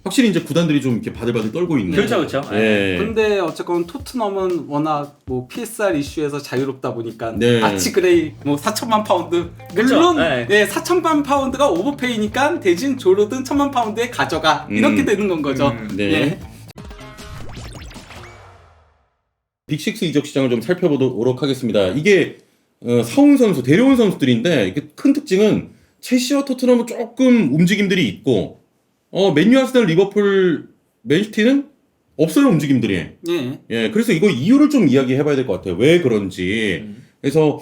확실히 이제 구단들이 좀 이렇게 바들바들 떨고 있는. 그렇죠. 예. 근데 어쨌건 토트넘은 워낙 뭐 PSR 이슈에서 자유롭다 보니까 네. 아치 그레이 뭐 4천만 파운드 그쵸? 물론 네. 네, 4천만 파운드가 오버페이니까 대신 조르든 1천만 파운드에 가져가 이렇게 되는 건 거죠. 네. 예. 빅6 이적 시장을 좀 살펴보도록 하겠습니다. 이게 사온 선수, 데려온 선수들인데 이게 큰 특징은 첼시와 토트넘은 조금 움직임들이 있고 맨유, 아스널, 리버풀, 맨시티는 없어요, 움직임들이. 예. 예, 그래서 이거 이유를 좀 이야기해봐야 될 것 같아요. 왜 그런지. 그래서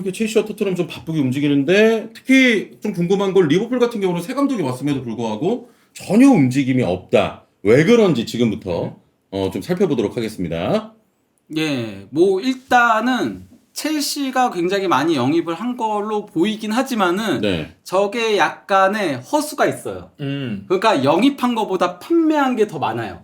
이게 첼시와 토트넘 좀 바쁘게 움직이는데 특히 좀 궁금한 건 리버풀 같은 경우는 새 감독이 왔음에도 불구하고 전혀 움직임이 없다. 왜 그런지 지금부터 좀 살펴보도록 하겠습니다. 예. 뭐 일단은 첼시가 굉장히 많이 영입을 한 걸로 보이긴 하지만은 네. 저게 약간의 허수가 있어요. 그러니까 영입한 거보다 판매한 게 더 많아요.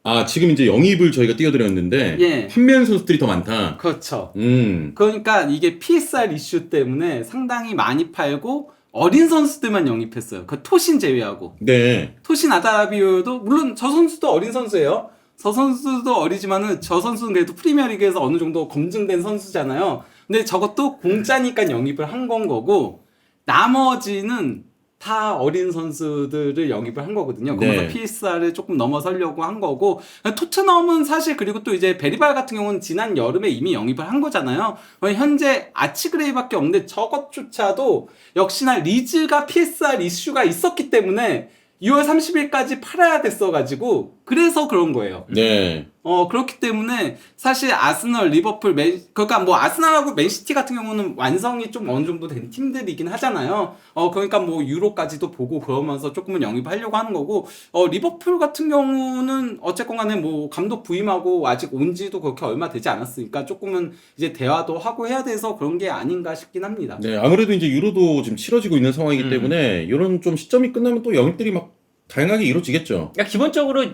아, 지금 이제 영입을 저희가 띄워드렸는데 예. 판매한 선수들이 더 많다. 그렇죠. 음. 그러니까 이게 PSR 이슈 때문에 상당히 많이 팔고 어린 선수들만 영입했어요. 그 토신 제외하고. 네. 토신 아다라비오도 물론 저 선수도 어린 선수예요. 저 선수도 어리지만은 저 선수는 그래도 프리미어리그에서 어느 정도 검증된 선수잖아요. 근데 저것도 공짜니까 영입을 한 건 거고 나머지는 다 어린 선수들을 영입을 한 거거든요. 그래서 네. PSR을 조금 넘어서려고 한 거고 토트넘은 사실 그리고 또 이제 베리발 같은 경우는 지난 여름에 이미 영입을 한 거잖아요. 현재 아치그레이밖에 없는데 저것조차도 역시나 리즈가 PSR 이슈가 있었기 때문에 6월 30일까지 팔아야 됐어가지고 그래서 그런 거예요. 네. 그렇기 때문에 사실 아스널, 리버풀, 그러니까 뭐 아스널하고 맨시티 같은 경우는 완성이 좀 어느 정도 된 팀들이긴 하잖아요. 그러니까 뭐 유로까지도 보고 그러면서 조금은 영입하려고 하는 거고, 리버풀 같은 경우는 어쨌건 간에 뭐 감독 부임하고 아직 온 지도 그렇게 얼마 되지 않았으니까 조금은 이제 대화도 하고 해야 돼서 그런 게 아닌가 싶긴 합니다. 네. 아무래도 이제 유로도 지금 치러지고 있는 상황이기 때문에 이런 좀 시점이 끝나면 또 영입들이 막 다양하게 이루어지겠죠. 그러니까 기본적으로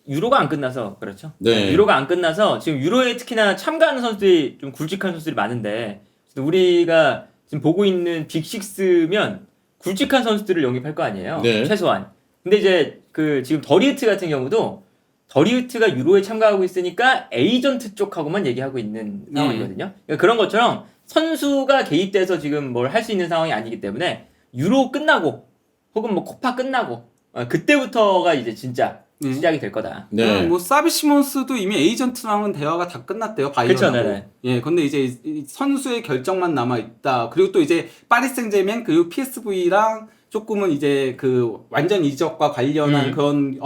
유로가 안 끝나서 그렇죠. 네. 유로가 안 끝나서 지금 유로에 특히나 참가하는 선수들이 좀 굵직한 선수들이 많은데 우리가 지금 보고 있는 빅6면 굵직한 선수들을 영입할 거 아니에요. 네. 최소한. 근데 이제 그 지금 더리우트 같은 경우도 더리우트가 유로에 참가하고 있으니까 에이전트 쪽하고만 얘기하고 있는 상황이거든요. 그러니까 그런 것처럼 선수가 개입돼서 지금 뭘 할 수 있는 상황이 아니기 때문에 유로 끝나고 혹은 뭐 코파 끝나고 그때부터가 이제 진짜 시작이 될 거다. 네. 뭐 사비 시몬스도 이미 에이전트랑은 대화가 다 끝났대요. 바이언하고. 그쵸, 네네. 예, 근데 이제 이 선수의 결정만 남아 있다. 그리고 또 이제 파리 생제르맹 그리고 PSV랑 조금은 이제 그 완전 이적과 관련한 그런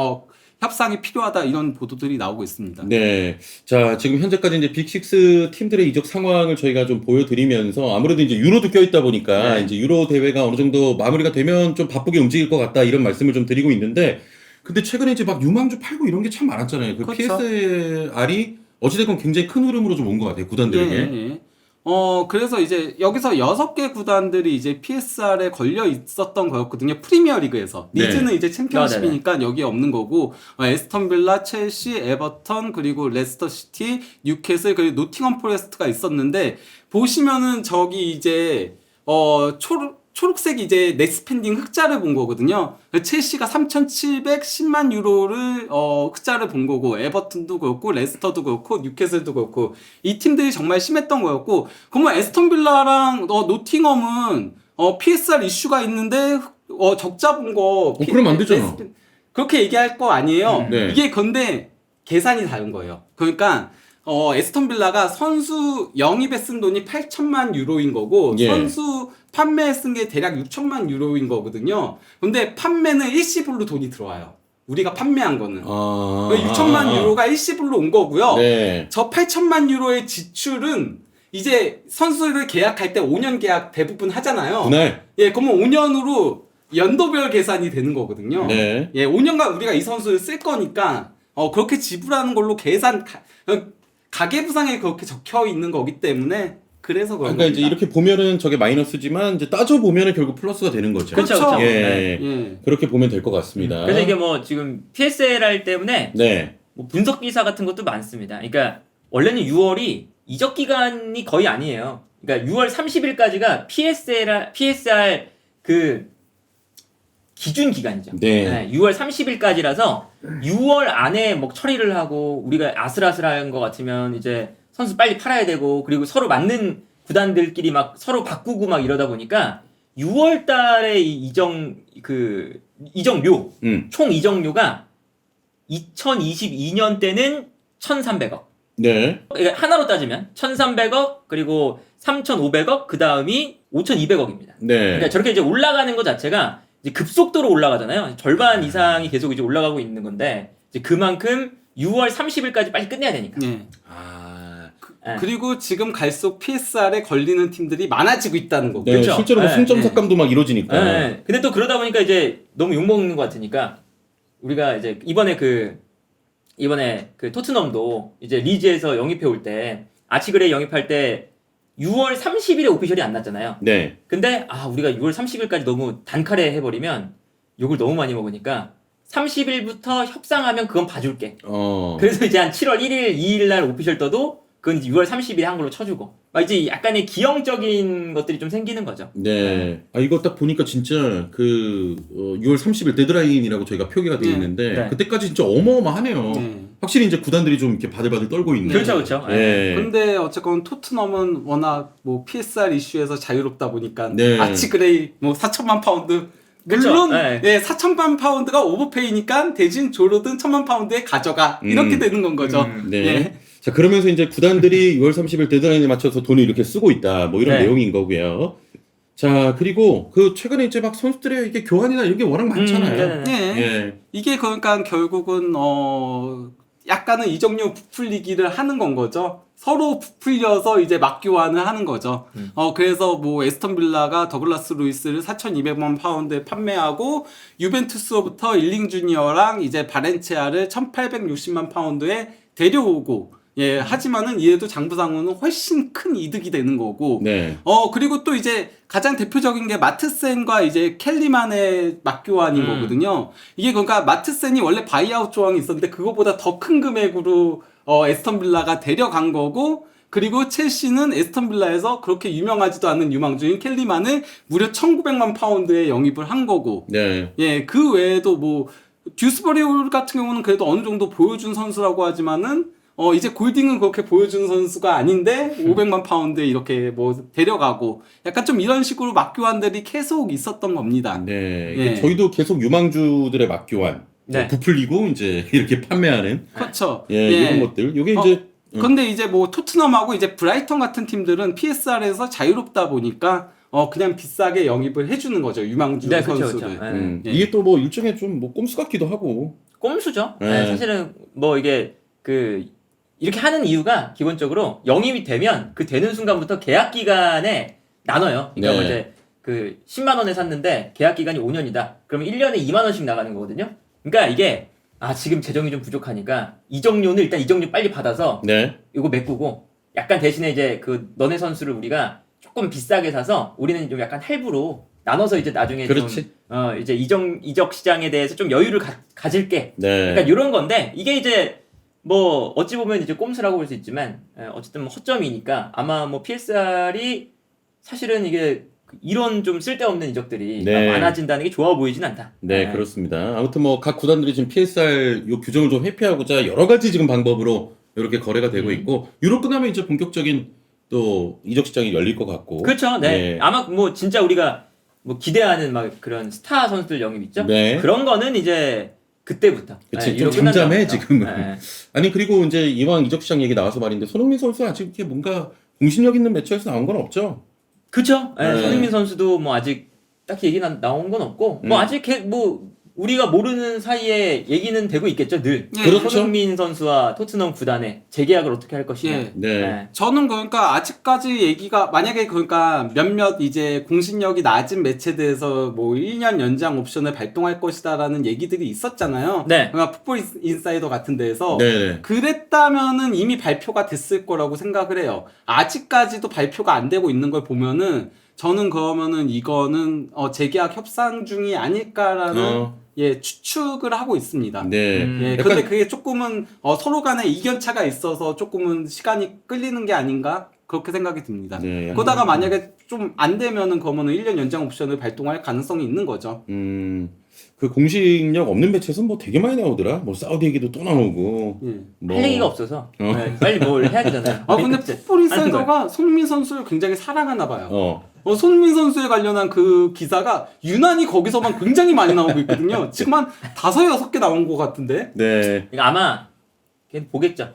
협상이 필요하다 이런 보도들이 나오고 있습니다. 네. 자, 지금 현재까지 이제 빅6 팀들의 이적 상황을 저희가 좀 보여드리면서 아무래도 이제 유로도 껴있다 보니까 이제 유로 대회가 어느 정도 마무리가 되면 좀 바쁘게 움직일 것 같다 이런 말씀을 좀 드리고 있는데 근데 최근에 이제 막 유망주 팔고 이런 게 참 많았잖아요. 그 그렇죠. PSR이 어찌됐건 굉장히 큰 흐름으로 좀 온 것 같아요. 구단들에게. 예. 그래서 이제 여기서 6개 구단들이 이제 PSR에 걸려 있었던 거였거든요. 프리미어 리그에서. 네. 리즈는 이제 챔피언십이니까 여기에 없는 거고, 에스턴 빌라, 첼시, 에버턴, 그리고 레스터 시티, 뉴캐슬, 그리고 노팅엄 포레스트가 있었는데, 보시면은 저기 이제, 초록색이 이제 넷스펜딩 흑자를 본 거거든요. 첼시가 3,710만 유로를 흑자를 본 거고 에버튼도 그렇고 레스터도 그렇고 뉴캐슬도 그렇고 이 팀들이 정말 심했던 거였고 그러면 에스턴 빌라랑 노팅엄은 PSR 이슈가 있는데 적자 본 거 그러면 안 되잖아. 그렇게 얘기할 거 아니에요. 네. 이게 근데 계산이 다른 거예요. 그러니까 에스턴 빌라가 선수 영입에 쓴 돈이 8천만 유로인 거고 예. 선수 판매에 쓴 게 대략 6천만 유로인 거거든요. 근데 판매는 일시불로 돈이 들어와요. 우리가 판매한 거는. 6천만 유로가 일시불로 온 거고요. 네. 저 8천만 유로의 지출은 이제 선수를 계약할 때 5년 계약 대부분 하잖아요. 분할. 예, 그러면 5년으로 연도별 계산이 되는 거거든요. 네. 예, 5년간 우리가 이 선수를 쓸 거니까 그렇게 지불하는 걸로 가계부상에 그렇게 적혀 있는 거기 때문에 그래서 그런 그러니까 겁니다. 이제 이렇게 보면은 저게 마이너스지만 이제 따져 보면은 결국 플러스가 되는 거죠. 그쵸. 예. 예. 그렇게 보면 될 것 같습니다. 그래서 이게 뭐 지금 PSLR 때문에 네. 뭐 분석 기사 같은 것도 많습니다. 그러니까 원래는 6월이 이적 기간이 거의 아니에요. 그러니까 6월 30일까지가 PSR 그 기준 기간이죠. 네. 6월 30일까지라서 6월 안에 뭐 처리를 하고 우리가 아슬아슬한 것 같으면 이제 선수 빨리 팔아야 되고 그리고 서로 맞는 구단들끼리 막 서로 바꾸고 막 이러다 보니까 6월 달에 이 이적료 총 이적료가 2022년 때는 1,300억. 네. 그러니까 하나로 따지면 1,300억 그리고 3,500억 그 다음이 5,200억입니다. 네. 그러니까 저렇게 이제 올라가는 것 자체가 이제 급속도로 올라가잖아요. 절반 이상이 계속 이제 올라가고 있는 건데 이제 그만큼 6월 30일까지 빨리 끝내야 되니까. 네. 네. 그리고 지금 갈수록 PSR에 걸리는 팀들이 많아지고 있다는 거고. 네, 그렇죠. 실제로 뭐 네, 승점 네. 삭감도 막 이루어지니까. 네. 근데 또 그러다 보니까 이제 너무 욕먹는 것 같으니까 우리가 이제 이번에 그 토트넘도 이제 리즈에서 영입해 올 때 아치그레이 영입할 때 6월 30일에 오피셜이 안 났잖아요. 네. 근데 우리가 6월 30일까지 너무 단칼에 해버리면 욕을 너무 많이 먹으니까 30일부터 협상하면 그건 봐줄게. 그래서 이제 한 7월 1일, 2일 날 오피셜 떠도 그건 이제 6월 30일에 한 걸로 쳐주고 막 이제 약간의 기형적인 것들이 좀 생기는 거죠. 네. 이거 딱 보니까 진짜 6월 30일 데드라인이라고 저희가 표기가 되어 네. 있는데 네. 그때까지 진짜 어마어마하네요. 네. 확실히 이제 구단들이 좀 이렇게 바들바들 떨고 있는. 그렇죠, 그렇죠. 네. 근데 어쨌건 토트넘은 워낙 뭐 PSR 이슈에서 자유롭다 보니까 네. 아치그레이 뭐 4천만 파운드 그쵸? 물론 네. 4천만 파운드가 오버페이니까 대신 조르든 1천만 파운드에 가져가 이렇게 되는 건 거죠. 네. 예. 자, 그러면서 이제 구단들이 6월 30일 데드라인에 맞춰서 돈을 이렇게 쓰고 있다. 뭐 이런 네. 내용인 거고요. 자, 그리고 최근에 이제 막 선수들의 이게 교환이나 이런 게 워낙 많잖아요. 네. 예. 예. 이게 그러니까 결국은 약간은 이적료 부풀리기를 하는 건 거죠. 서로 부풀려서 이제 맞교환을 하는 거죠. 그래서 뭐 에스턴 빌라가 더글라스 루이스를 4,200만 파운드에 판매하고 유벤투스로부터 일링 주니어랑 이제 바렌체아를 1,860만 파운드에 데려오고 하지만은 이에도 장부상으로는 훨씬 큰 이득이 되는 거고. 네. 그리고 또 이제 가장 대표적인 게 마트센과 이제 켈리만의 맞교환인 거거든요. 이게 그러니까 마트센이 원래 바이아웃 조항이 있었는데 그거보다 더 큰 금액으로 에스턴 빌라가 데려간 거고, 그리고 첼시는 에스턴 빌라에서 그렇게 유명하지도 않은 유망주인 켈리만을 무려 1,900만 파운드에 영입을 한 거고. 네. 그 외에도 뭐 듀스버리 올 같은 경우는 그래도 어느 정도 보여준 선수라고 하지만은 이제 골딩은 그렇게 보여준 선수가 아닌데 500만 파운드에 이렇게 뭐 데려가고 약간 좀 이런 식으로 맞교환들이 계속 있었던 겁니다. 네. 예. 저희도 계속 유망주들의 맞교환 네. 부풀리고 이제 이렇게 판매하는 그렇죠. 이런 것들. 요게 이제 근데 이제 뭐 토트넘하고 이제 브라이턴 같은 팀들은 PSR에서 자유롭다 보니까 그냥 비싸게 영입을 해주는 거죠. 유망주 네, 그쵸, 선수를. 그쵸. 네. 예. 이게 또 뭐 일종의 좀 뭐 꼼수 같기도 하고. 꼼수죠. 네. 사실은 뭐 이게 이렇게 하는 이유가 기본적으로 영입이 되면 그 되는 순간부터 계약 기간에 나눠요. 그러니까 뭐 네. 이제 10만 원에 샀는데 계약 기간이 5년이다. 그러면 1년에 2만 원씩 나가는 거거든요. 그러니까 이게 지금 재정이 좀 부족하니까 이적료는 일단 이적료 빨리 받아서 네. 이거 메꾸고 약간 대신에 이제 너네 선수를 우리가 조금 비싸게 사서 우리는 좀 약간 할부로 나눠서 이제 나중에 그렇지. 좀 이제 이적 시장에 대해서 좀 여유를 가질게. 네. 그러니까 이런 건데 이게 이제 뭐 어찌 보면 이제 꼼수라고 볼 수 있지만 어쨌든 뭐 허점이니까 아마 뭐 PSR이 사실은 이게 이런 좀 쓸데없는 이적들이 네. 많아진다는 게 좋아 보이진 않다. 네, 그렇습니다. 아무튼 뭐 각 구단들이 지금 PSR 요 규정을 좀 회피하고자 여러 가지 지금 방법으로 이렇게 거래가 되고 있고 유럽 끝나면 이제 본격적인 또 이적 시장이 열릴 것 같고. 그렇죠. 네. 네. 아마 뭐 진짜 우리가 뭐 기대하는 막 그런 스타 선수들 영입 있죠. 네. 그런 거는 이제 그때부터. 그치, 유럽 좀 잠잠해, 끝난 다음부터. 지금은. 네. 아니 그리고 이제 이왕 이적 시장 얘기 나와서 말인데 손흥민 선수 아직 이렇게 뭔가 공신력 있는 매체에서 나온 건 없죠? 그쵸. 네. 네. 손흥민 선수도 뭐 아직 딱히 얘기 나온 건 없고 뭐 아직 뭐 우리가 모르는 사이에 얘기는 되고 있겠죠 늘. 예. 그렇죠. 손흥민 선수와 토트넘 구단의 재계약을 어떻게 할 것이냐. 예. 네. 저는 그러니까 아직까지 얘기가 만약에 그러니까 몇몇 이제 공신력이 낮은 매체들에서 뭐 1년 연장 옵션을 발동할 것이다라는 얘기들이 있었잖아요. 네. 그러니까 풋볼 인사이더 같은 데에서 네. 그랬다면은 이미 발표가 됐을 거라고 생각을 해요. 아직까지도 발표가 안 되고 있는 걸 보면은 저는 그러면은 이거는 재계약 협상 중이 아닐까라는 추측을 하고 있습니다. 네. 예, 약간 근데 그게 조금은 서로 간에 이견차가 있어서 조금은 시간이 끌리는 게 아닌가 그렇게 생각이 듭니다. 네, 그러다가 만약에 좀 안 되면은 그러면은 1년 연장 옵션을 발동할 가능성이 있는 거죠. 그 공식력 없는 매체에서 뭐 되게 많이 나오더라. 뭐 사우디 얘기도 또 나오고. 예. 뭐 할 얘기가 없어서 네, 빨리 뭘 해야 되잖아요. 아 근데 진짜 풋볼 하는 인사이더가 손흥민 선수를 굉장히 사랑하나 봐요. 어. 손흥민 선수에 관련한 그 기사가 유난히 거기서만 굉장히 많이 나오고 있거든요. 지금 한 5-6개 나온 것 같은데. 네. 그러니까 아마 걔 보겠죠.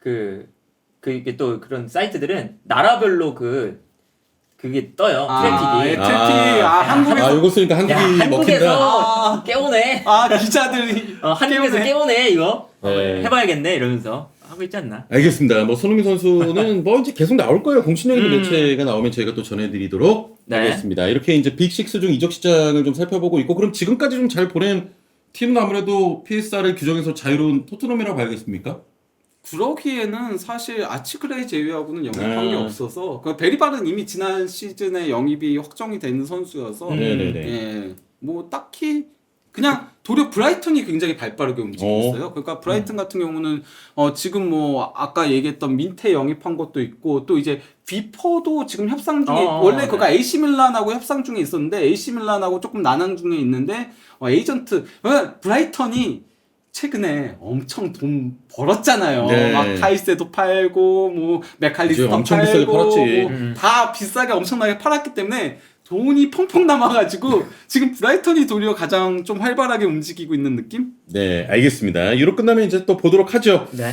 이게 또 그런 사이트들은 나라별로 그게 떠요. 트래픽이. 예, 트래픽. 한국에서 아, 이거 쓰니까 한국이 야, 먹힌다. 한국에서 깨우네. 기자들이 한국에서 깨우네 이거. 네. 해봐야겠네 이러면서 하고 있지 않나? 알겠습니다. 뭐 손흥민 선수는 뭐 이제 계속 나올 거예요. 공신력 있는 매체가 나오면 저희가 또 전해드리도록 네. 하겠습니다. 이렇게 이제 빅6 중 이적 시장을 좀 살펴보고 있고, 그럼 지금까지 좀 잘 보낸 팀은 아무래도 PSR을 규정해서 자유로운 토트넘이라고 봐야겠습니까? 그러기에는 사실 아치크레이 제외하고는 영입한 게 없어서 베리발은 이미 지난 시즌에 영입이 확정이 된 선수여서 네네네. 예, 뭐 딱히 그냥 도리어 브라이턴이 굉장히 발빠르게 움직이고 있어요. 그러니까 브라이튼 같은 경우는 지금 뭐 아까 얘기했던 민테 영입한 것도 있고 또 이제 비퍼도 지금 협상 중에 원래 그가 AC 밀란하고 협상 중에 있었는데 AC 밀란하고 조금 난항 중에 있는데 에이전트 브라이턴이 최근에 엄청 돈 벌었잖아요. 네. 막 타이세도 팔고 뭐 맥칼리스터 그치, 엄청 비싸게 팔고 팔았지. 뭐 다 비싸게 엄청나게 팔았기 때문에 돈이 펑펑 남아가지고 지금 브라이턴이 도리어 가장 좀 활발하게 움직이고 있는 느낌? 네, 알겠습니다. 유로 끝나면 이제 또 보도록 하죠. 네.